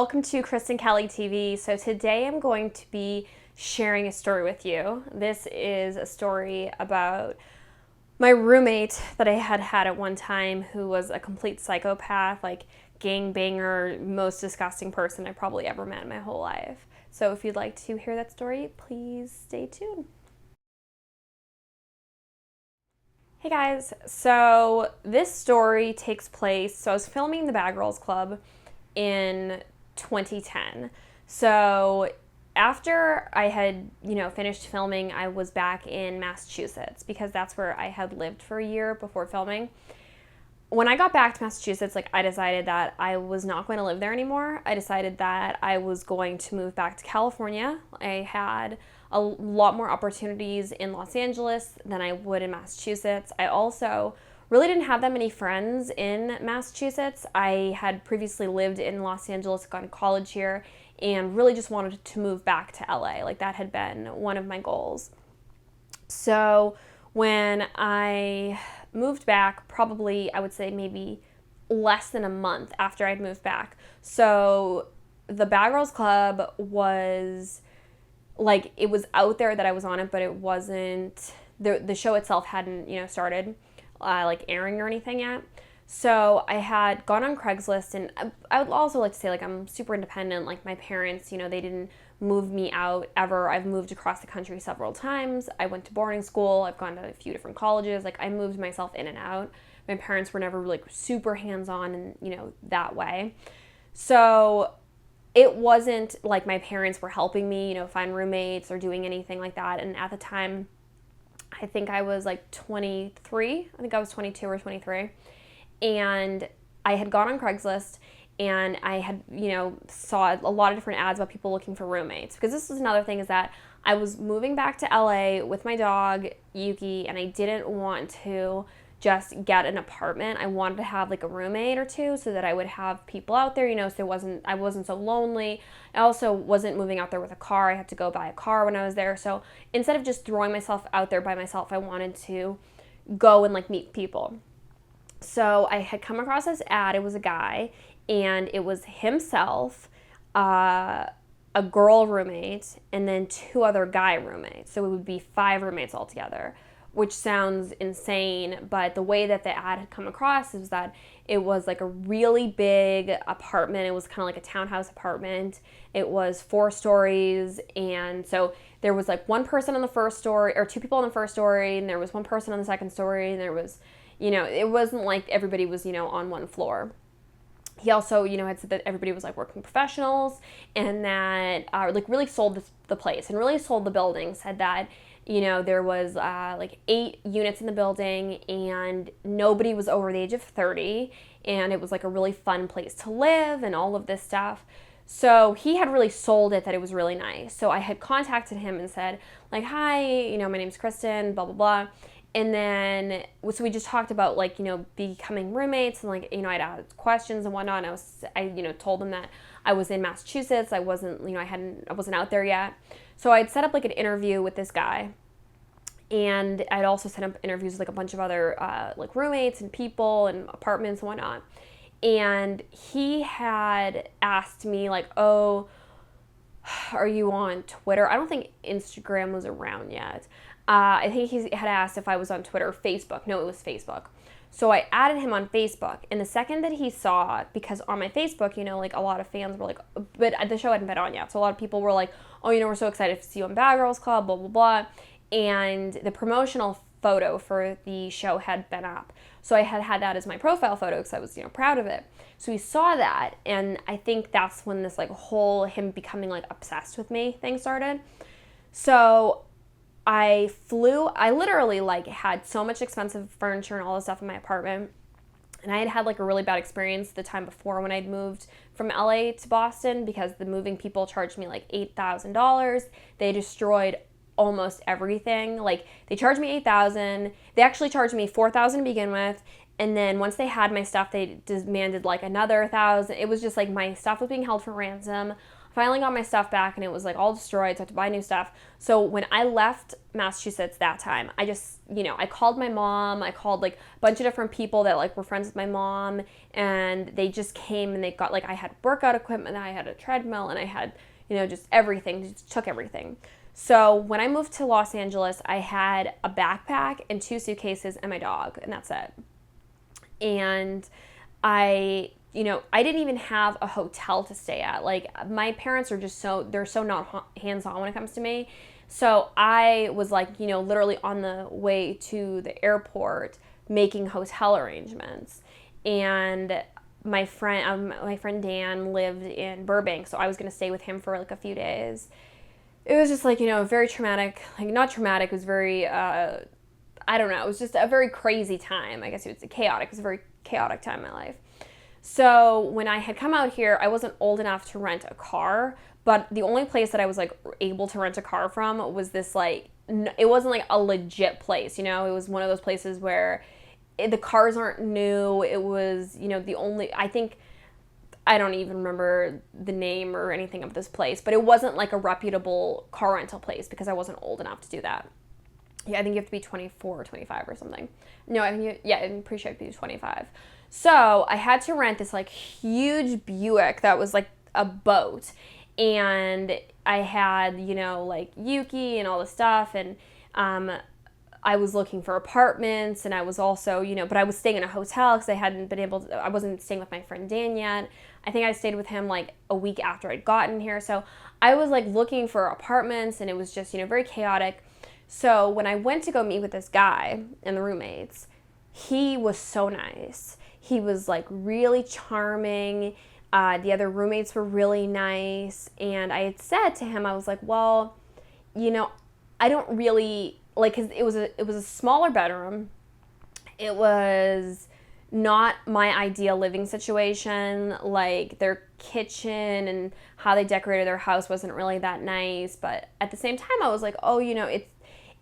welcome to Kristen Kelly TV. So today I'm going to be sharing a story with you. This is a story about my roommate that I had at one time who was a complete psychopath, like gangbanger, most disgusting person I probably ever met in my whole life. So if you'd like to hear that story, please stay tuned. Hey guys, so this story takes place, so I was filming the Bad Girls Club in 2010. So after I had, finished filming, I was back in Massachusetts because that's where I had lived for a year before filming. When I got back to Massachusetts, I decided that I was not going to live there anymore. I decided that I was going to move back to California. I had a lot more opportunities in Los Angeles than I would in Massachusetts. I also really didn't have that many friends in Massachusetts. I had previously lived in Los Angeles, gone to college here, and really just wanted to move back to LA. That had been one of my goals. So when I moved back, probably I would say maybe less than a month after I'd moved back. So the Bad Girls Club was it was out there that I was on it, but it wasn't, the show itself hadn't, started airing or anything yet. So I had gone on Craigslist, and I would also like to say I'm super independent. My parents, they didn't move me out ever. I've moved across the country several times. I went to boarding school. I've gone to a few different colleges. I moved myself in and out. My parents were never really super hands-on and, that way. So it wasn't like my parents were helping me, find roommates or doing anything like that. And at the time, I think I was 23. I think I was 22 or 23. And I had gone on Craigslist, and I had, saw a lot of different ads about people looking for roommates. Because this was another thing, is that I was moving back to LA with my dog, Yuki, and I didn't want to just get an apartment. I wanted to have a roommate or two so that I would have people out there, so I wasn't so lonely. I also wasn't moving out there with a car. I had to go buy a car when I was there. So instead of just throwing myself out there by myself, I wanted to go and meet people. So I had come across this ad. It was a guy, and it was himself, a girl roommate, and then 2 other guy roommates. So it would be 5 roommates altogether, which sounds insane, but the way that the ad had come across is that it was a really big apartment. It was kind of like a townhouse apartment. It was 4 stories, and so there was one person on the first story, or 2 people on the first story, and there was 1 person on the second story, and there was, it wasn't like everybody was, on one floor. He also, had said that everybody was working professionals, and that really sold the place and really sold the building. Said that, there was 8 units in the building, and nobody was over the age of 30, and it was a really fun place to live and all of this stuff. So he had really sold it that it was really nice. So I had contacted him and said hi, my name's Kristen, blah, blah, blah. And then, so we just talked about becoming roommates, and I'd asked questions and whatnot. And I told him that I was in Massachusetts. I wasn't, I wasn't out there yet. So I'd set up an interview with this guy, and I'd also set up interviews with a bunch of other roommates and people and apartments and whatnot. And he had asked me oh, are you on Twitter? I don't think Instagram was around yet. I think he had asked if I was on Twitter or Facebook. No, it was Facebook. So I added him on Facebook, and the second that he saw it, because on my Facebook, a lot of fans were but the show hadn't been on yet, so a lot of people were oh, we're so excited to see you on Bad Girls Club, blah, blah, blah. And the promotional photo for the show had been up. So I had that as my profile photo because I was, proud of it. So he saw that, and I think that's when this whole him becoming obsessed with me thing started. So I literally had so much expensive furniture and all this stuff in my apartment. And I had a really bad experience the time before when I'd moved from LA to Boston, because the moving people charged me $8,000. They destroyed almost everything. They charged me $8,000. They actually charged me $4,000 to begin with. And then once they had my stuff, they demanded another $1,000. It was just my stuff was being held for ransom. Finally got my stuff back, and it was like all destroyed, so I had to buy new stuff. So when I left Massachusetts that time, I just, I called my mom. I called like a bunch of different people that like were friends with my mom, and they just came, and they got like, I had workout equipment, I had a treadmill, and I had, just everything. They just took everything. So when I moved to Los Angeles, I had a backpack and 2 suitcases and my dog, and that's it. And I didn't even have a hotel to stay at. Like, my parents are just they're so not hands-on when it comes to me. So I was like, literally on the way to the airport making hotel arrangements. And my friend Dan lived in Burbank, so I was going to stay with him for like a few days. It was just like, very traumatic, like not traumatic, it was very, I don't know, it was just a very crazy time. I guess it was chaotic. It was a very chaotic time in my life. So when I had come out here, I wasn't old enough to rent a car, but the only place that I was like able to rent a car from was this like, it wasn't like a legit place, it was one of those places where the cars aren't new. It was, I don't even remember the name or anything of this place, but it wasn't like a reputable car rental place because I wasn't old enough to do that. Yeah, I think you have to be 24 or 25 or something. No, I'm pretty sure you have to be 25. So I had to rent this like huge Buick that was like a boat. And I had, like Yuki and all this stuff. And I was looking for apartments, and I was also, but I was staying in a hotel because I wasn't staying with my friend Dan yet. I think I stayed with him like a week after I'd gotten here. So I was like looking for apartments, and it was just, very chaotic. So when I went to go meet with this guy and the roommates, he was so nice. He was like really charming. The other roommates were really nice. And I had said to him, I was like, well, I don't really, like, cause it was a smaller bedroom. It was not my ideal living situation. Like, their kitchen and how they decorated their house wasn't really that nice. But at the same time, I was like, oh,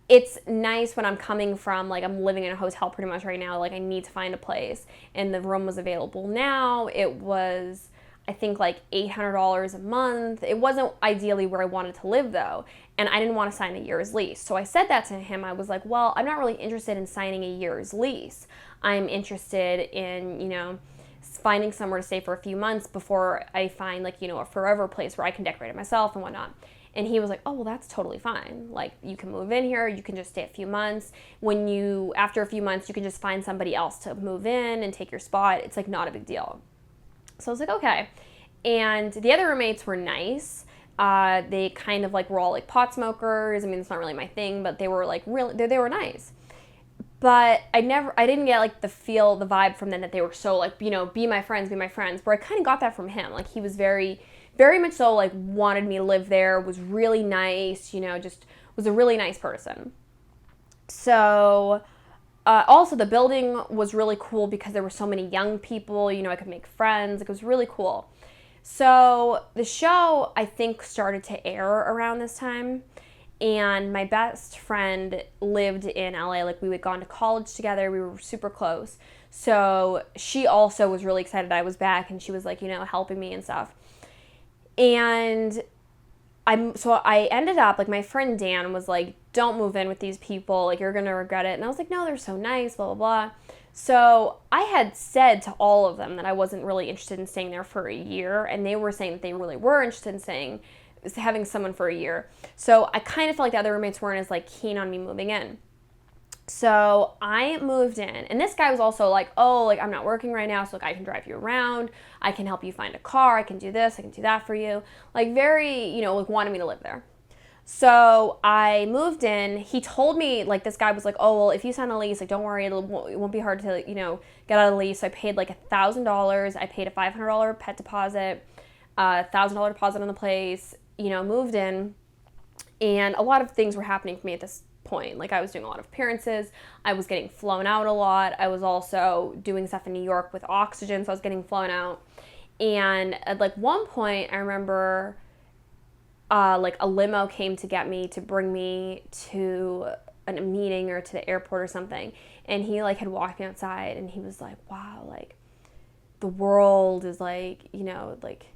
it's nice when I'm coming from, like, I'm living in a hotel pretty much right now. Like, I need to find a place. And the room was available now. It was, I think, like $800 a month. It wasn't ideally where I wanted to live, though. And I didn't want to sign a year's lease. So I said that to him. I was like, well, I'm not really interested in signing a year's lease. I'm interested in, finding somewhere to stay for a few months before I find, like, a forever place where I can decorate it myself and whatnot. And he was like, oh, well, that's totally fine. Like, you can move in here. You can just stay a few months. After a few months, you can just find somebody else to move in and take your spot. It's, like, not a big deal. So I was like, okay. And the other roommates were nice. They kind of, like, were all, like, pot smokers. I mean, it's not really my thing, but they were, like, they were nice. But I didn't get, like, the vibe from them that they were so, like, be my friends, where I kind of got that from him. Like, he was very much so, like, wanted me to live there, was really nice, just was a really nice person. So, also the building was really cool because there were so many young people, I could make friends. Like, it was really cool. So the show, I think, started to air around this time. And my best friend lived in LA. Like, we had gone to college together. We were super close. So she also was really excited I was back, and she was, like, helping me and stuff. And I ended up, like, my friend Dan was like, don't move in with these people. Like, you're going to regret it. And I was like, no, they're so nice, blah, blah, blah. So I had said to all of them that I wasn't really interested in staying there for a year. And they were saying that they really were interested in having someone for a year. So I kind of felt like the other roommates weren't as, like, keen on me moving in. So I moved in, and this guy was also like, oh, like, I'm not working right now, so, like, I can drive you around, I can help you find a car, I can do this, I can do that for you. Like, very, like, wanted me to live there. So I moved in. He told me, like, this guy was like, oh, well, if you sign a lease, like, don't worry, it won't be hard to, get out of the lease. So I paid, like, $1,000. I paid a $500 pet deposit, $1,000 deposit on the place, moved in. And a lot of things were happening for me at this point. Like, I was doing a lot of appearances. I was getting flown out a lot. I was also doing stuff in New York with Oxygen, so I was getting flown out. And at, like, one point, I remember, like, a limo came to get me, to bring me to a meeting or to the airport or something. And he, like, had walked me outside, and he was like, wow, like, the world is, like, like,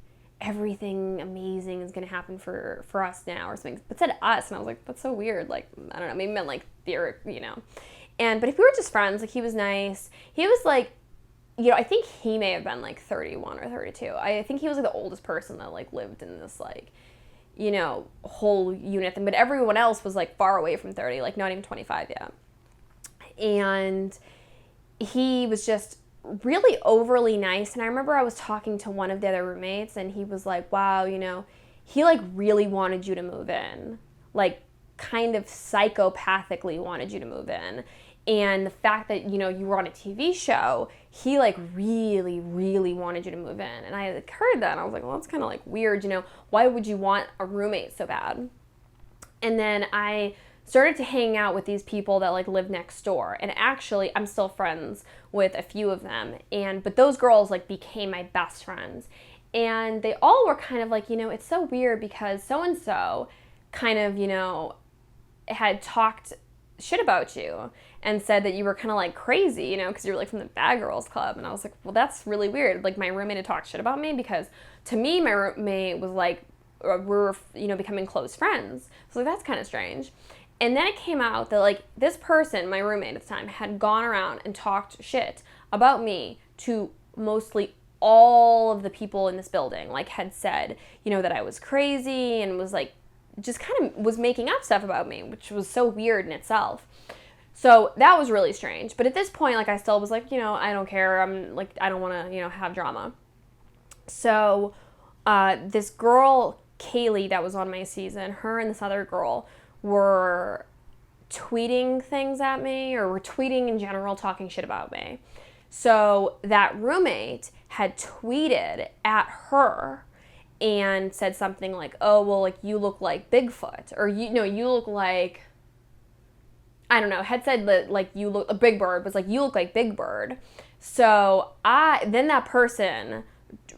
everything amazing is going to happen for us now or something. But said us, and I was like, that's so weird. Like, I don't know, maybe meant like theory, you know. But if we were just friends, like, he was nice. He was like, you know, I think he may have been like 31 or 32. I think he was like the oldest person that like lived in this like, you know, whole unit thing. But everyone else was like far away from 30, like not even 25 yet. And he was just really overly nice. And I remember I was talking to one of the other roommates, and he was like, wow, you know, he like really wanted you to move in, like kind of psychopathically wanted you to move in. And the fact that, you know, you were on a TV show, he like really, really wanted you to move in. And I like heard that, and I was like, well, that's kind of like weird, you know, why would you want a roommate so bad? And then I started to hang out with these people that like live next door. And actually, I'm still friends with a few of them. But those girls like became my best friends. And they all were kind of like, you know, it's so weird because so-and-so kind of, you know, had talked shit about you and said that you were kind of like crazy, you know, because you were like from the Bad Girls Club. And I was like, well, that's really weird. Like, my roommate had talked shit about me, because to me, my roommate was like, we're, you know, becoming close friends. So like, that's kind of strange. And then it came out that like this person, my roommate at the time, had gone around and talked shit about me to mostly all of the people in this building. Like, had said, you know, that I was crazy, and was like, just kind of was making up stuff about me, which was so weird in itself. So that was really strange. But at this point, like, I still was like, you know, I don't care. I'm like, I don't want to, you know, have drama. So this girl, Kaylee, that was on my season, her and this other girl were tweeting things at me, or were tweeting in general, talking shit about me. So that roommate had tweeted at her and said something like, oh, well, like, you look like Bigfoot, or you know, you look like, I don't know, had said that like you look, a Big Bird was like, you look like Big Bird. So then that person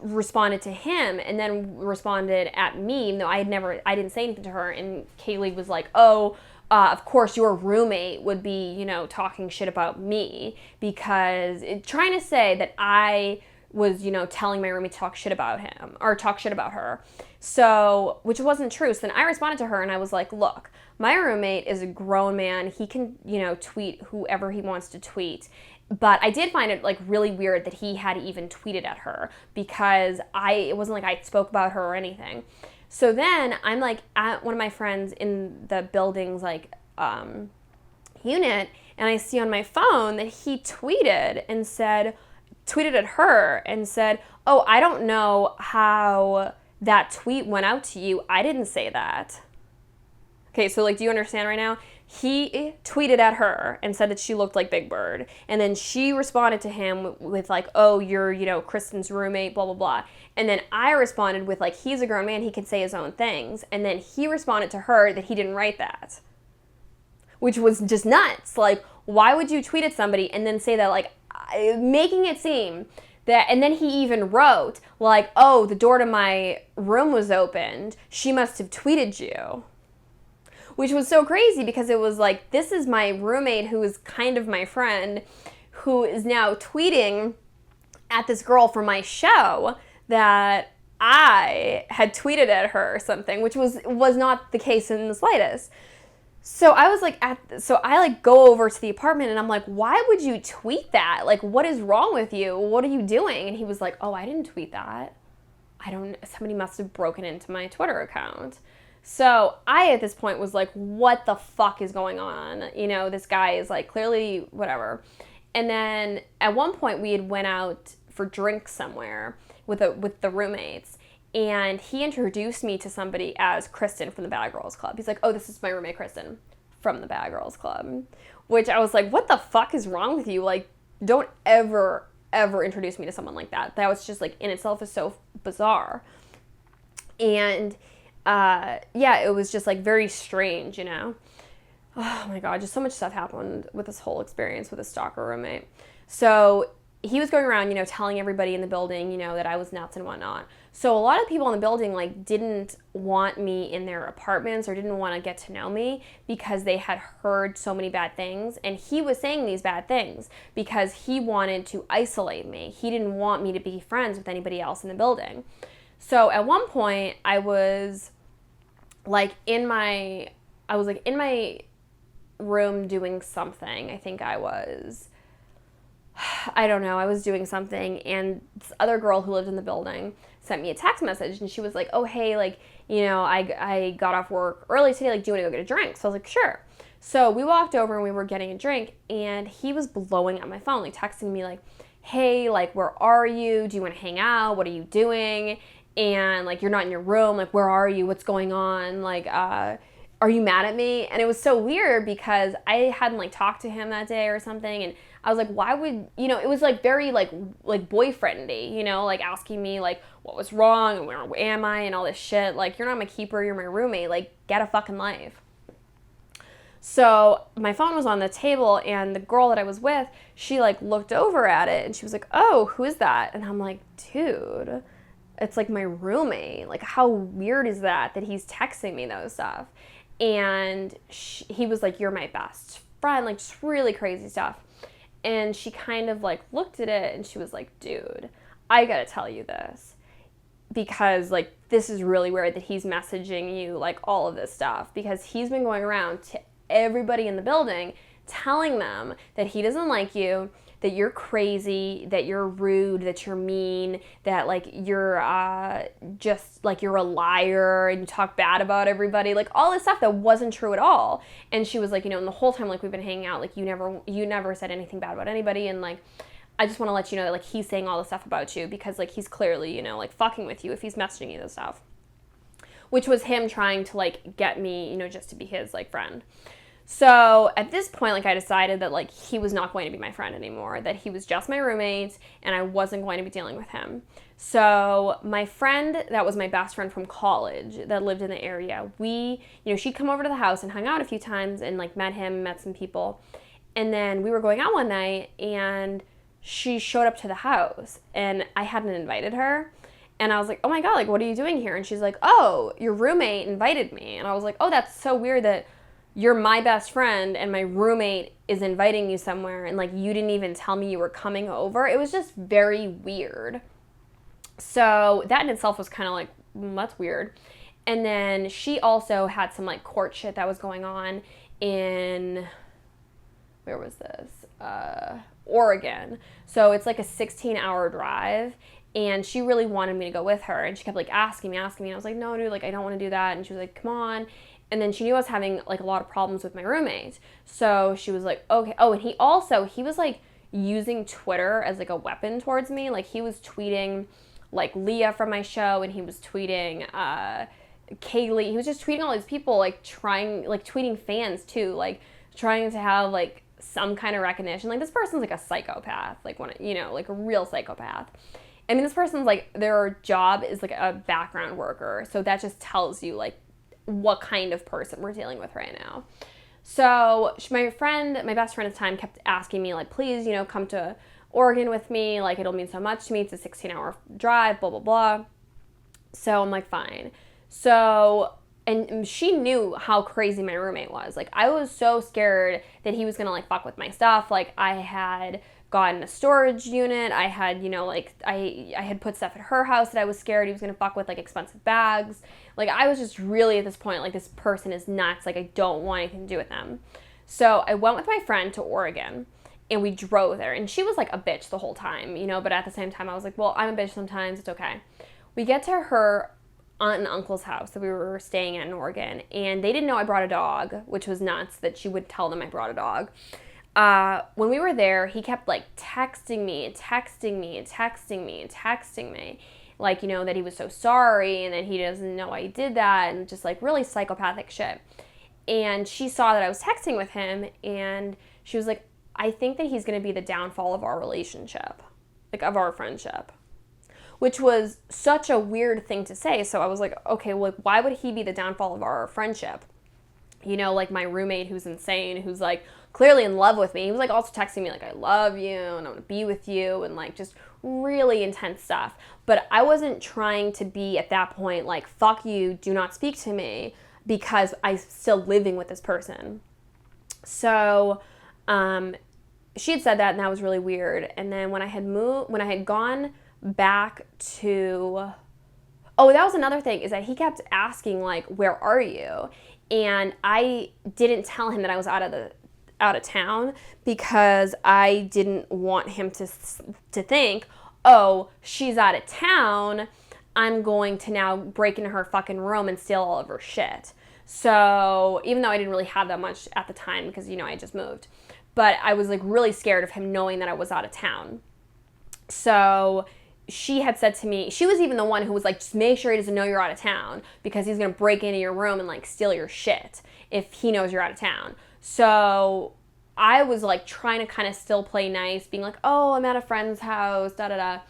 responded to him, and then responded at me, even though I didn't say anything to her. And Kaylee was like, oh, of course your roommate would be, you know, talking shit about me, because trying to say that I was, you know, telling my roommate to talk shit about him, or talk shit about her. So, which wasn't true. So then I responded to her, and I was like, look, my roommate is a grown man. He can, you know, tweet whoever he wants to tweet. But I did find it like really weird that he had even tweeted at her, because it wasn't like I spoke about her or anything. So then I'm like at one of my friends in the building's like unit, and I see on my phone that he tweeted at her and said, oh, I don't know how that tweet went out to you. I didn't say that. Okay, so like, do you understand right now? He tweeted at her and said that she looked like Big Bird. And then she responded to him with like, oh, you're, you know, Kristen's roommate, blah, blah, blah. And then I responded with like, he's a grown man, he can say his own things. And then he responded to her that he didn't write that, which was just nuts. Like, why would you tweet at somebody and then say that, like, making it seem that, and then he even wrote like, oh, the door to my room was opened, she must have tweeted you. Which was so crazy, because it was like, this is my roommate who is kind of my friend, who is now tweeting at this girl from my show that I had tweeted at her or something, which was not the case in the slightest. So I was like, so I like go over to the apartment, and I'm like, why would you tweet that? Like, what is wrong with you? What are you doing? And he was like, oh, I didn't tweet that. Somebody must have broken into my Twitter account. So I, at this point, was like, what the fuck is going on? You know, this guy is like clearly whatever. And then at one point we had went out for drinks somewhere with the roommates, and he introduced me to somebody as Kristen from the Bad Girls Club. He's like, oh, this is my roommate Kristen from the Bad Girls Club. Which I was like, what the fuck is wrong with you? Like, don't ever introduce me to someone like that. That was just like, in itself, is so bizarre. And yeah, it was just like very strange, you know. Oh my God, just so much stuff happened with this whole experience with a stalker roommate. So he was going around, you know, telling everybody in the building, you know, that I was nuts and whatnot. So a lot of people in the building like didn't want me in their apartments, or didn't want to get to know me, because they had heard so many bad things. And he was saying these bad things because he wanted to isolate me. He didn't want me to be friends with anybody else in the building. So at one point I was like in my room doing something. I don't know, I was doing something, and this other girl who lived in the building sent me a text message, and she was like, oh, hey, like, I got off work early today, like, do you want to go get a drink? So I was like, sure. So we walked over and we were getting a drink, and he was blowing up my phone, like, texting me, like, hey, like, where are you? Do you want to hang out? What are you doing? And, like, you're not in your room. Like, where are you? What's going on? Like, are you mad at me? And it was so weird because I hadn't, like, talked to him that day or something, and I was like, why would, it was like very like boyfriendy, like asking me like what was wrong and where am I and all this shit. Like, you're not my keeper, you're my roommate, like get a fucking life. So my phone was on the table, and the girl that I was with, she like looked over at it and she was like, oh, who is that? And I'm like, dude, it's like my roommate. Like, how weird is that he's texting me those stuff? And he was like, you're my best friend, like just really crazy stuff. And she kind of like looked at it and she was like, dude, I gotta tell you this, because like this is really weird that he's messaging you like all of this stuff, because he's been going around to everybody in the building telling them that he doesn't like you, that you're crazy, that you're rude, that you're mean, that like you're just like you're a liar and you talk bad about everybody, like all this stuff that wasn't true at all. And she was like, and the whole time like we've been hanging out, like you never said anything bad about anybody, and like I just want to let you know that like he's saying all this stuff about you because like he's clearly like fucking with you if he's messaging you this stuff, which was him trying to like get me just to be his like friend. So at this point, like I decided that like he was not going to be my friend anymore, that he was just my roommate and I wasn't going to be dealing with him. So my friend that was my best friend from college that lived in the area, she'd come over to the house and hung out a few times and like met some people. And then we were going out one night and she showed up to the house and I hadn't invited her. And I was like, oh my God, like what are you doing here? And she's like, oh, your roommate invited me. And I was like, oh, that's so weird that you're my best friend and my roommate is inviting you somewhere and like you didn't even tell me you were coming over. It was just very weird. So that in itself was kind of like, that's weird. And then she also had some like court shit that was going on in, where was this? Oregon. So it's like a 16-hour drive. And she really wanted me to go with her. And she kept like asking me. And I was like, no, dude, like I don't want to do that. And she was like, come on. And then she knew I was having like a lot of problems with my roommate. So she was like, okay. Oh, and he was like using Twitter as like a weapon towards me. Like he was tweeting like Leah from my show, and he was tweeting Kaylee. He was just tweeting all these people, like tweeting fans too, like trying to have like some kind of recognition. Like this person's like a psychopath, like like a real psychopath. I mean, this person's like, their job is like a background worker. So that just tells you like what kind of person we're dealing with right now. So my best friend at the time kept asking me like, please, come to Oregon with me. Like it'll mean so much to me. It's a 16-hour drive, blah, blah, blah. So I'm like, fine. So, and she knew how crazy my roommate was. Like I was so scared that he was going to like fuck with my stuff. Like I had gotten a storage unit. I had, I had put stuff at her house that I was scared he was going to fuck with, like expensive bags. Like I was just really at this point, like this person is nuts. Like I don't want anything to do with them. So I went with my friend to Oregon and we drove there, and she was like a bitch the whole time, but at the same time I was like, well, I'm a bitch sometimes. It's okay. We get to her aunt and uncle's house that we were staying at in Oregon, and they didn't know I brought a dog, which was nuts that she would tell them I brought a dog. When we were there, he kept like texting me, like, that he was so sorry and that he doesn't know why he did that, and just like really psychopathic shit. And she saw that I was texting with him, and she was like, I think that he's going to be the downfall of our relationship, like of our friendship, which was such a weird thing to say. So I was like, okay, well, why would he be the downfall of our friendship? Like my roommate who's insane, who's like clearly in love with me. He was like also texting me like, I love you and I want to be with you, and like just really intense stuff. But I wasn't trying to be at that point like, fuck you, do not speak to me, because I'm still living with this person. So she had said that, and that was really weird. And then when I had gone back to Oh, that was another thing, is that he kept asking, like, where are you? And I didn't tell him that I was out of town, because I didn't want him to think, oh, she's out of town, I'm going to now break into her fucking room and steal all of her shit. So even though I didn't really have that much at the time, because, I just moved, but I was like really scared of him knowing that I was out of town. So she had said to me, she was even the one who was like, just make sure he doesn't know you're out of town, because he's going to break into your room and like steal your shit if he knows you're out of town. So I was like trying to kind of still play nice, being like, oh, I'm at a friend's house, da da da.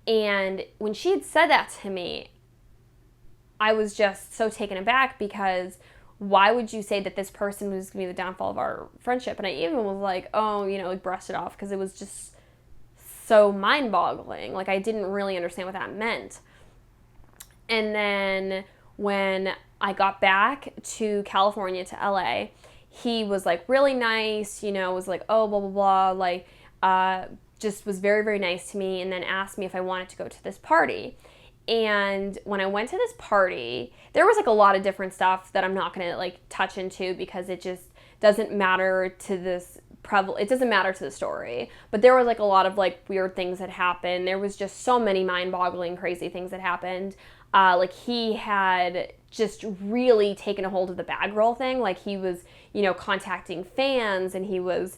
And when she had said that to me, I was just so taken aback, because why would you say that this person was going to be the downfall of our friendship? And I even was like, oh, like brushed it off, because it was just so mind-boggling. Like, I didn't really understand what that meant. And then when I got back to California, to LA, he was like really nice, was like, oh, blah, blah, blah, like, just was very, very nice to me, and then asked me if I wanted to go to this party. And when I went to this party, there was like a lot of different stuff that I'm not going to like touch into, because it just doesn't matter to this it doesn't matter to the story. But there was like a lot of like weird things that happened. There was just so many mind-boggling, crazy things that happened. Like, he had just really taken a hold of the bag roll thing. Like, he was, contacting fans, and he was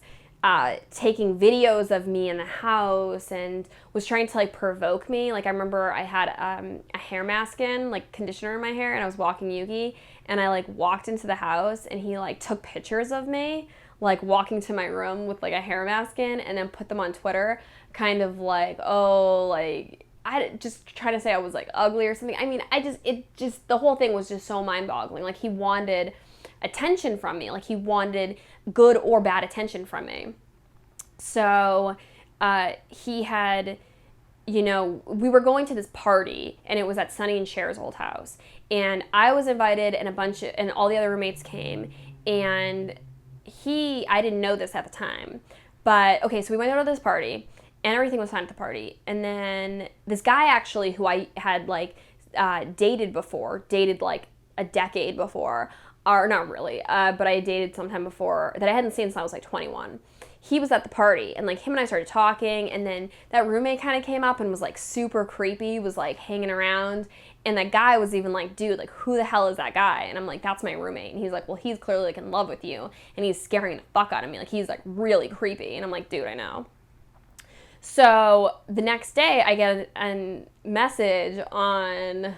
taking videos of me in the house, and was trying to like provoke me. Like, I remember I had a hair mask in, like conditioner in my hair, and I was walking Yugi, and I like walked into the house, and he like took pictures of me like walking to my room with like a hair mask in, and then put them on Twitter, kind of like, oh, like, I just trying to say I was like ugly or something. I mean, the whole thing was just so mind-boggling. Like, he wanted attention from me. Like, he wanted good or bad attention from me. So he had, we were going to this party, and it was at Sonny and Cher's old house, and I was invited, and and all the other roommates came, and I didn't know this at the time, but okay, so we went to this party, and everything was fine at the party, and then this guy, actually, who I had like dated like a decade before, or not really, but I dated sometime before, that I hadn't seen since I was like 21. He was at the party, and like him and I started talking, and then that roommate kind of came up and was like super creepy, was like hanging around, and that guy was even like, dude, like, who the hell is that guy? And I'm like, that's my roommate. And he's like, well, he's clearly like in love with you, and he's scaring the fuck out of me, like, he's like really creepy. And I'm like, dude, I know. So the next day I get a message on,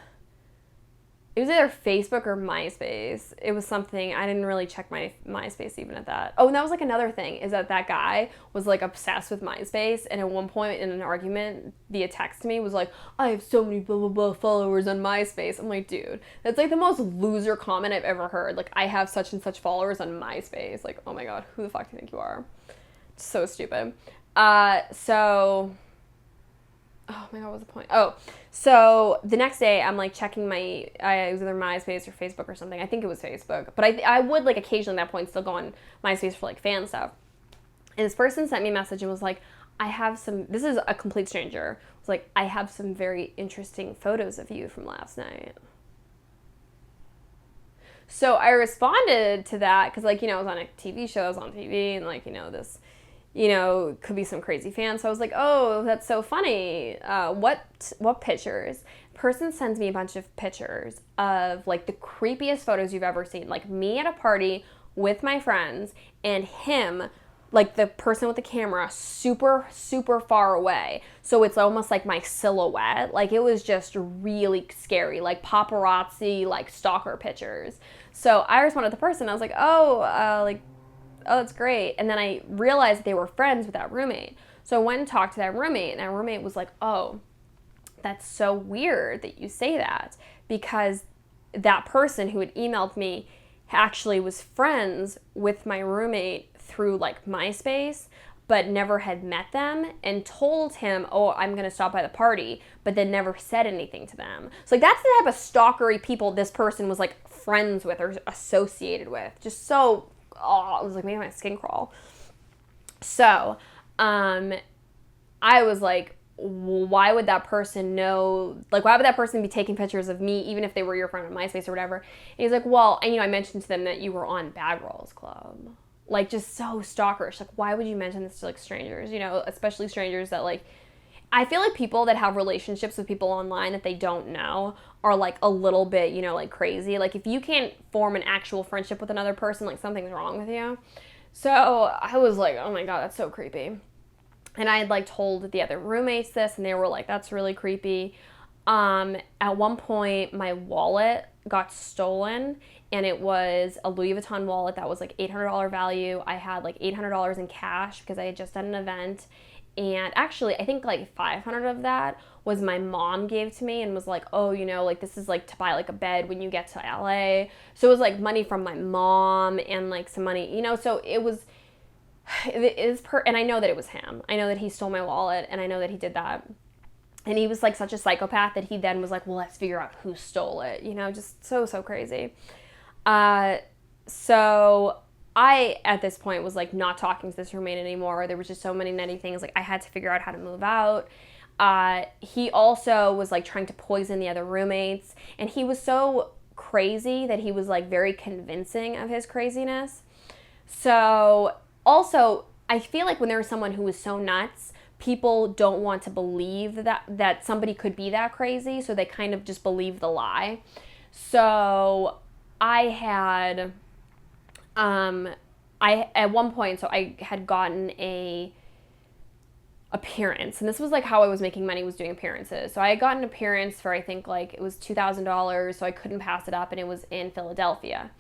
it was either Facebook or MySpace. It was something, I didn't really check my MySpace even at that. Oh, and that was like another thing, is that guy was like obsessed with MySpace, and at one point in an argument via text to me was like, I have so many blah blah blah followers on MySpace. I'm like, dude, that's like the most loser comment I've ever heard. Like, I have such and such followers on MySpace. Like, oh my god, who the fuck do you think you are? So stupid. Oh my god, what was the point? Oh, so the next day I'm like checking it was either MySpace or Facebook or something. I think it was Facebook, but I would like occasionally at that point still go on MySpace for like fan stuff. And this person sent me a message and was like, this is a complete stranger. It was like, I have some very interesting photos of you from last night. So I responded to that, because like, I was on a TV show, I was on TV, and like, this, could be some crazy fan. So I was like, oh, that's so funny. What pictures? Person sends me a bunch of pictures of like the creepiest photos you've ever seen. Like, me at a party with my friends, and him, like the person with the camera, super, super far away. So it's almost like my silhouette. Like, it was just really scary, like paparazzi, like stalker pictures. So I responded to the person. I was like, oh, that's great. And then I realized they were friends with that roommate. So I went and talked to that roommate, and that roommate was like, oh, that's so weird that you say that, because that person who had emailed me actually was friends with my roommate through like MySpace, but never had met them, and told him, oh, I'm going to stop by the party, but then never said anything to them. So like, that's the type of stalkery people this person was like friends with or associated with. Just so, it was like making my skin crawl. So I was like, why would that person know, like, why would that person be taking pictures of me, even if they were your friend on MySpace or whatever? And he's like, well, and, I mentioned to them that you were on Bad Girls Club. Like, just so stalkerish. Like, why would you mention this to, like, strangers, especially strangers that, like, I feel like people that have relationships with people online that they don't know are, like, a little bit, like, crazy. Like, if you can't form an actual friendship with another person, like, something's wrong with you. So I was like, oh my God, that's so creepy. And I had, like, told the other roommates this, and they were like, that's really creepy. At one point, my wallet got stolen, and it was a Louis Vuitton wallet that was, like, $800 value. I had, like, $800 in cash because I had just done an event. And actually, I think, like, 500 of that was my mom gave to me and was like, oh, like, this is, like, to buy, like, a bed when you get to LA. So it was, like, money from my mom and, like, some money, so it was... and I know that it was him. I know that he stole my wallet, and I know that he did that. And he was, like, such a psychopath that he then was like, well, let's figure out who stole it. Just so crazy. So I, at this point, was, like, not talking to this roommate anymore. There was just so many nutty things. Like, I had to figure out how to move out. He also was, like, trying to poison the other roommates. And he was so crazy that he was, like, very convincing of his craziness. So... Also, I feel like when there's someone who is so nuts, people don't want to believe that somebody could be that crazy, so they kind of just believe the lie. So I had, at one point, so I had gotten a appearance, and this was, like, how I was making money, was doing appearances. So I had gotten an appearance for, I think, like, it was $2,000, so I couldn't pass it up, and it was in Philadelphia.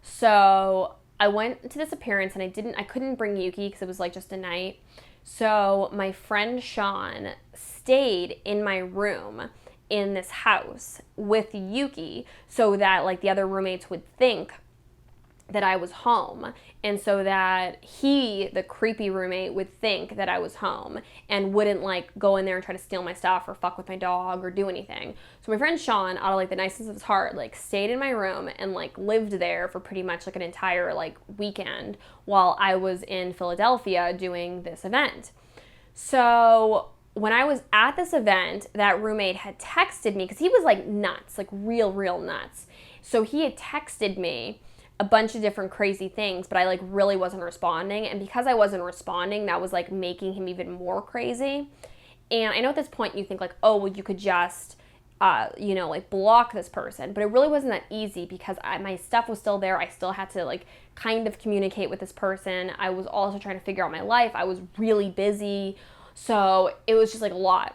So I went to this appearance, and I couldn't bring Yuki because it was, like, just a night. So my friend Sean stayed in my room in this house with Yuki so that, like, the other roommates would think that I was home, and so that he, the creepy roommate, would think that I was home and wouldn't, like, go in there and try to steal my stuff or fuck with my dog or do anything. So my friend Sean, out of, like, the nicest of his heart, like, stayed in my room and, like, lived there for pretty much, like, an entire, like, weekend while I was in Philadelphia doing this event. So when I was at this event, that roommate had texted me because he was, like, nuts, like, real nuts. So he had texted me a bunch of different crazy things, but I, like, really wasn't responding. And because I wasn't responding, that was, like, making him even more crazy. And I know at this point you think, like, oh, well, you could just, like, block this person. But it really wasn't that easy because my stuff was still there. I still had to, like, kind of communicate with this person. I was also trying to figure out my life. I was really busy. So it was just, like, a lot.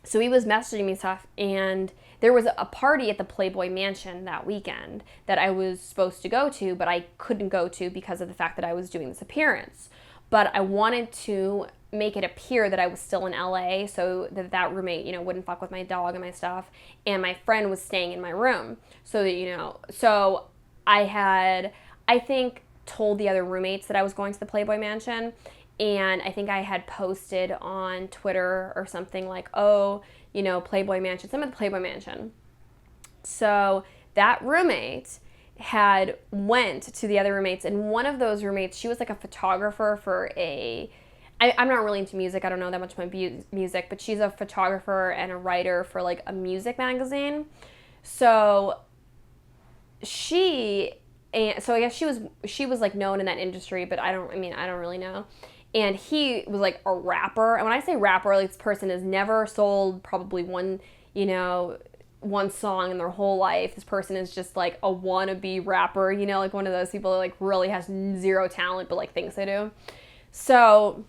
So he was messaging me stuff, and there was a party at the Playboy Mansion that weekend that I was supposed to go to, but I couldn't go to because of the fact that I was doing this appearance. But I wanted to make it appear that I was still in LA so that roommate, wouldn't fuck with my dog and my stuff. And my friend was staying in my room. So that, so I had, I think, told the other roommates that I was going to the Playboy Mansion. And I think I had posted on Twitter or something like, oh, Playboy Mansion, I'm at the Playboy Mansion. So that roommate had went to the other roommates, and one of those roommates, she was, like, a photographer for I'm not really into music, I don't know that much about music, but she's a photographer and a writer for, like, a music magazine. So I guess she was like, known in that industry, but I don't really know. And he was, like, a rapper. And when I say rapper, like, this person has never sold probably one song in their whole life. This person is just, like, a wannabe rapper, like one of those people that, like, really has zero talent but, like, thinks they do. So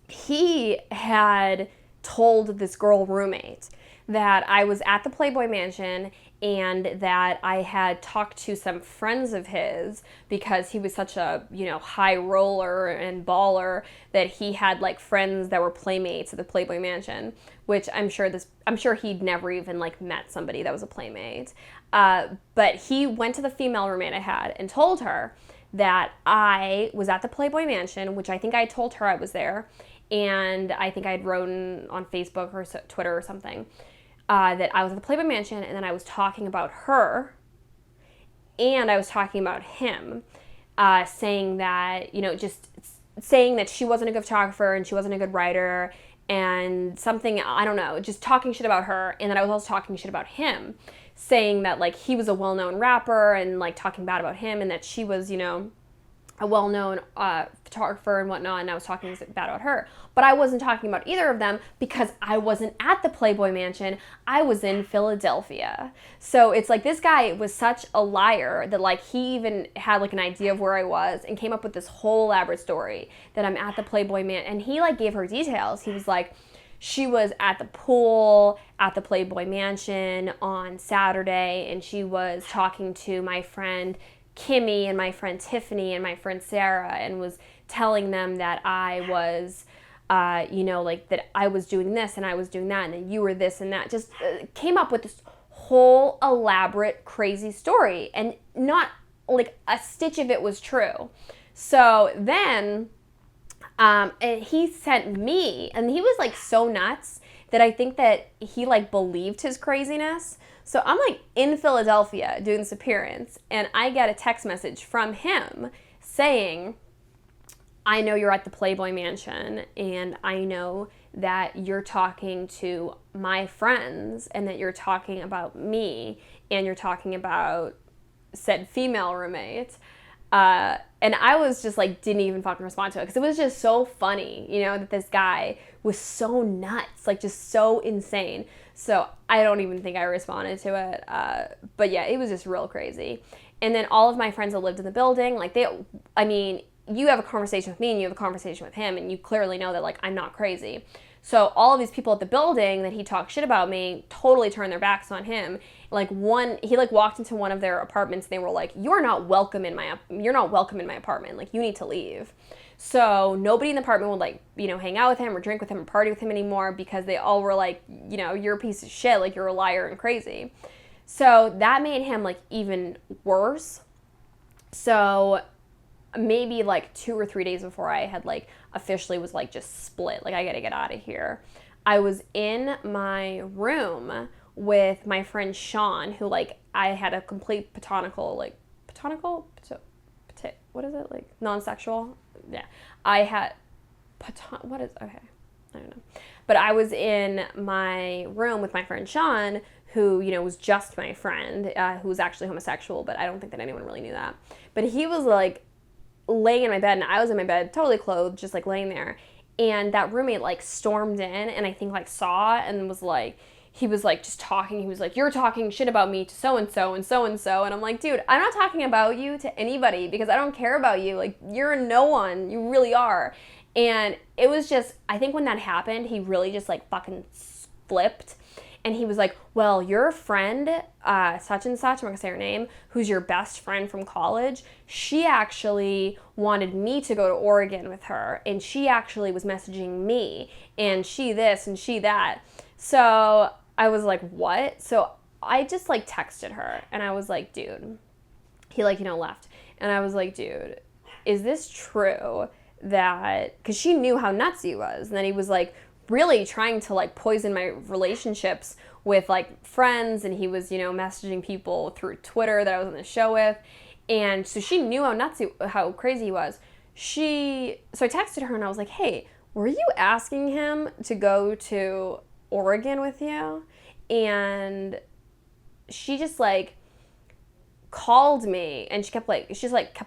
he had told this girl roommate that I was at the Playboy Mansion and that I had talked to some friends of his because he was such a, high roller and baller that he had, like, friends that were playmates at the Playboy Mansion, which I'm sure he'd never even, like, met somebody that was a playmate. But he went to the female roommate I had and told her that I was at the Playboy Mansion, which I think I told her I was there, and I think I'd written on Facebook or Twitter or something, that I was at the Playboy Mansion, and then I was talking about her, and I was talking about him, saying that, just saying that she wasn't a good photographer and she wasn't a good writer, and something, I don't know, just talking shit about her. And then I was also talking shit about him, saying that like he was a well-known rapper and like talking bad about him, and that she was, you know, a well-known photographer and whatnot, and I was talking bad about her. But I wasn't talking about either of them because I wasn't at the Playboy Mansion. I was in Philadelphia. So it's like this guy was such a liar that like he even had like an idea of where I was and came up with this whole elaborate story that I'm at the Playboy Mansion. And he like gave her details. He was like, she was at the pool at the Playboy Mansion on Saturday, and she was talking to my friend Kimmy and my friend Tiffany and my friend Sarah, and was telling them that I was, you know, like that I was doing this and I was doing that and that you were this and that. Just came up with this whole elaborate, crazy story, and not like a stitch of it was true. So then and he sent me, and he was like so nuts that I think that he like believed his craziness. So I'm like in Philadelphia doing this appearance, and I get a text message from him saying, I know you're at the Playboy Mansion, and I know that you're talking to my friends, and that you're talking about me, and you're talking about said female roommate. And I was just like, didn't even fucking respond to it, because it was just so funny, you know, that this guy was so nuts, like just so insane. So I don't even think I responded to it. But yeah, it was just real crazy. And then all of my friends that lived in the building, like I mean, you have a conversation with me and you have a conversation with him, and you clearly know that like I'm not crazy. So all of these people at the building that he talked shit about me totally turned their backs on him. Like he like walked into one of their apartments, and they were like, you're not welcome in my apartment. Like, you need to leave. So nobody in the apartment would like, you know, hang out with him or drink with him or party with him anymore, because they all were like, you know, you're a piece of shit. Like, you're a liar and crazy. So that made him like even worse. So maybe like 2 or 3 days before I had like officially was like just split, like I gotta get out of here, I was in my room with my friend Sean, who like I had a complete what is it, like non-sexual, yeah, I had what is, okay, I don't know, but I was in my room with my friend Sean, who, you know, was just my friend, who was actually homosexual, but I don't think that anyone really knew that. But he was like laying in my bed, and I was in my bed totally clothed, just like laying there, and that roommate like stormed in, and I think like saw, and was like, he was like just talking, he was like, you're talking shit about me to so and so and so and so, and I'm like, dude, I'm not talking about you to anybody, because I don't care about you, like, you're no one, you really are. And it was just, I think when that happened, he really just like fucking flipped. And he was like, well, your friend, such and such, I'm not gonna say her name, who's your best friend from college, she actually wanted me to go to Oregon with her, and she actually was messaging me, and she this and she that. So I was like, what? So I just like texted her, and I was like, dude, he like, you know, left. And I was like, dude, is this true that, because she knew how nuts he was, and then he was like, really trying to like poison my relationships with like friends, and he was, you know, messaging people through Twitter that I was on the show with, and so she knew how crazy he was. So I texted her, and I was like, hey, were you asking him to go to Oregon with you? And she just like called me, and she kept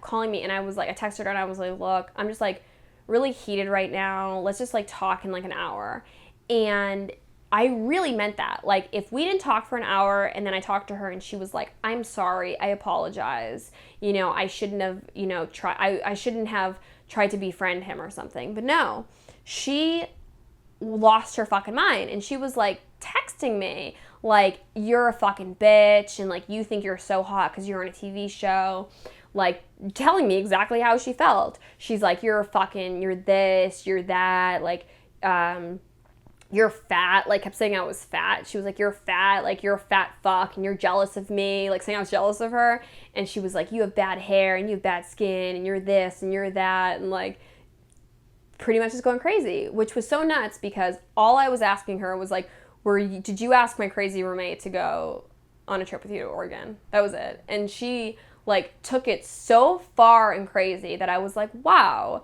calling me, and I was like, I texted her, and I was like, look, I'm just like really heated right now, let's just like talk in like an hour. And I really meant that. Like, if we didn't talk for an hour, and then I talked to her, and she was like, I'm sorry, I apologize, you know, I shouldn't have, you know, I shouldn't have tried to befriend him or something. But no, she lost her fucking mind, and she was like texting me like, you're a fucking bitch, and like, you think you're so hot because you're on a TV show, like telling me exactly how she felt. She's like, you're this, you're that, like, you're fat, like kept saying I was fat. She was like, you're fat, like you're a fat fuck, and you're jealous of me, like saying I was jealous of her. And she was like, you have bad hair, and you have bad skin, and you're this, and you're that, and like pretty much just going crazy, which was so nuts, because all I was asking her was like, did you ask my crazy roommate to go on a trip with you to Oregon? That was it. And she like took it so far and crazy that I was like, wow,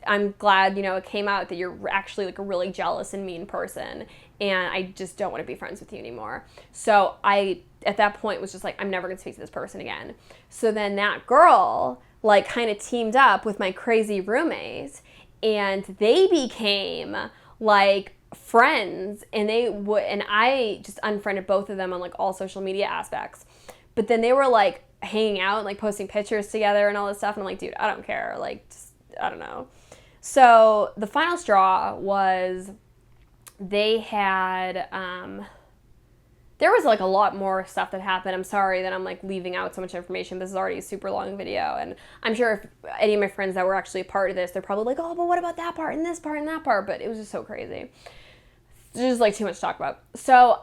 I'm glad, it came out that you're actually like a really jealous and mean person, and I just don't want to be friends with you anymore. So I, at that point, was just like, I'm never going to speak to this person again. So then that girl, like, kind of teamed up with my crazy roommates, and they became, like, friends, and I just unfriended both of them on, like, all social media aspects. But then they were, like, hanging out and, like, posting pictures together and all this stuff, and I'm like, dude, I don't care. Like, just, I don't know. So the final straw was they had, there was like a lot more stuff that happened. I'm sorry that I'm like leaving out so much information. This is already a super long video, and I'm sure if any of my friends that were actually a part of this, they're probably like, oh, but what about that part and this part and that part? But it was just so crazy. There's just like too much to talk about. So,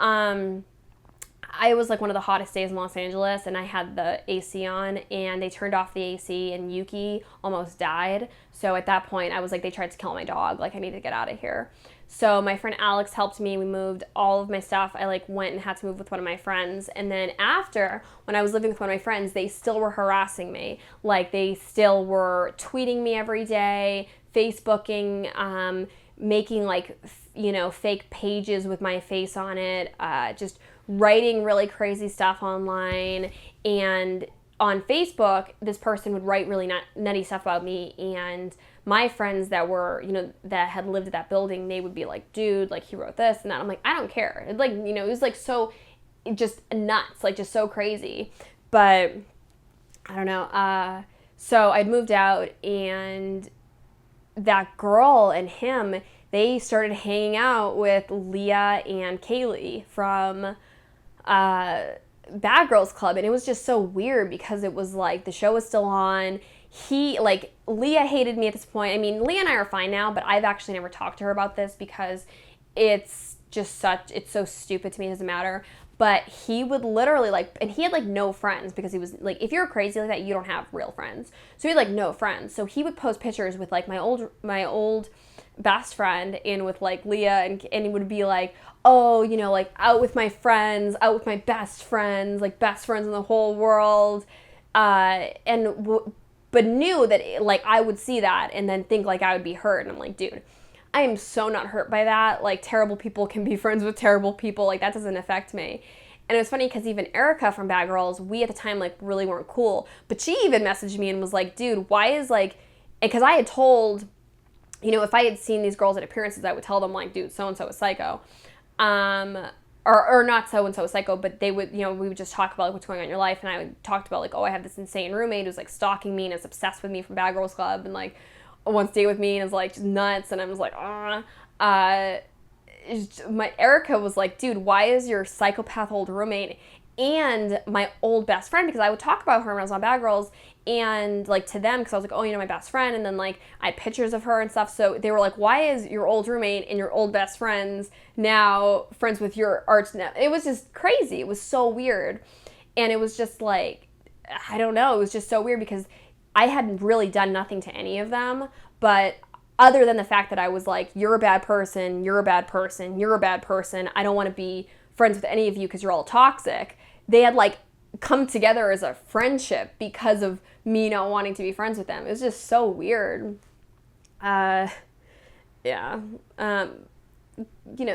I was like one of the hottest days in Los Angeles, and I had the AC on, and they turned off the AC, and Yuki almost died. So at that point, I was like, they tried to kill my dog. Like, I need to get out of here. So my friend Alex helped me. We moved all of my stuff. I like went and had to move with one of my friends. And then after, when I was living with one of my friends, they still were harassing me. Like, they still were tweeting me every day, Facebooking, making like, fake pages with my face on it, just writing really crazy stuff online. And on Facebook, this person would write really nutty stuff about me, and my friends that were, that had lived at that building, they would be like, dude, like, he wrote this and that. I'm like, I don't care. It, like, it was like so just nuts, like just so crazy. But I don't know. So I'd moved out, and that girl and him, they started hanging out with Leah and Kaylee from Bad Girls Club, and it was just so weird because it was like the show was still on. Leah hated me at this point. I mean, Leah and I are fine now, but I've actually never talked to her about this because it's so stupid to me, it doesn't matter. But he would literally and he had like no friends because he was like, if you're crazy like that, you don't have real friends. So he had like no friends. So he would post pictures with like my old best friend and with like Leah, and he would be like, oh, like out with my friends, out with my best friends, like best friends in the whole world. But knew that like I would see that and then think like I would be hurt. And I'm like, dude, I am so not hurt by that. Like, terrible people can be friends with terrible people. Like, that doesn't affect me. And it was funny because even Erica from Bad Girls, we at the time like really weren't cool. But she even messaged me and was like, dude, why is like, because I had told, if I had seen these girls at appearances, I would tell them like, dude, so-and-so is psycho. Or not so-and-so is psycho, but they would, we would just talk about like what's going on in your life. And I would talk about like, oh, I have this insane roommate who's like stalking me and is obsessed with me from Bad Girls Club, and like wants to stay with me and is like just nuts. And I was like, my Erica was like, dude, why is your psychopath old roommate and my old best friend, because I would talk about her when I was on Bad Girls, and like to them, because I was like, oh, my best friend, and then like I had pictures of her and stuff, so they were like, why is your old roommate and your old best friends now friends with your arch? It was just crazy. It was so weird. And it was just like, I don't know, it was just so weird because I hadn't really done nothing to any of them, but other than the fact that I was like, you're a bad person, you're a bad person, you're a bad person, I don't want to be friends with any of you because you're all toxic. They had like come together as a friendship because of me not wanting to be friends with them. It was just so weird. Yeah.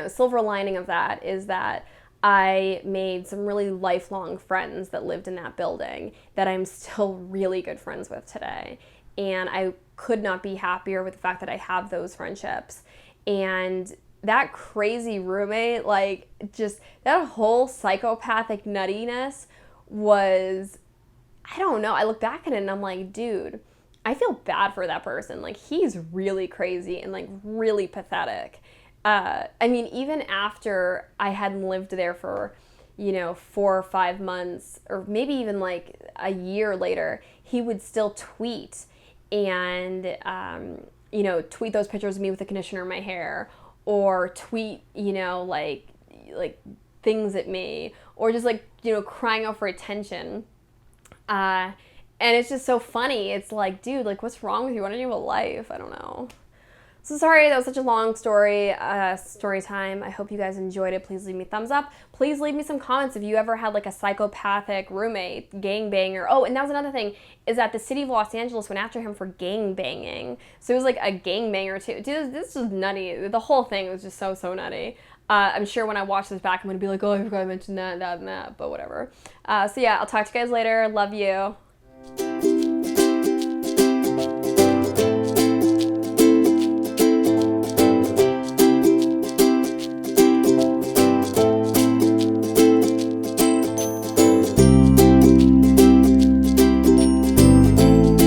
Silver lining of that is that I made some really lifelong friends that lived in that building that I'm still really good friends with today. And I could not be happier with the fact that I have those friendships. And that crazy roommate, like, just that whole psychopathic nuttiness was, I don't know. I look back at it and I'm like, dude, I feel bad for that person. Like, he's really crazy and like really pathetic. I mean, even after I hadn't lived there for, 4 or 5 months, or maybe even like a year later, he would still tweet and, tweet those pictures of me with the conditioner in my hair, or tweet, like things at me, or just like, crying out for attention. And it's just so funny. It's like, dude, like, what's wrong with you? Why don't you have a life? I don't know. So sorry, that was such a long story time. I hope you guys enjoyed it. Please leave me a thumbs up. Please leave me some comments if you ever had like a psychopathic roommate, gangbanger. Oh, and that was another thing, is that the city of Los Angeles went after him for gangbanging. So it was like a gangbanger too. Dude, this was nutty. The whole thing was just so nutty. I'm sure when I watch this back, I'm going to be like, oh, I forgot I mentioned that, and that, but whatever. So yeah, I'll talk to you guys later. Love you.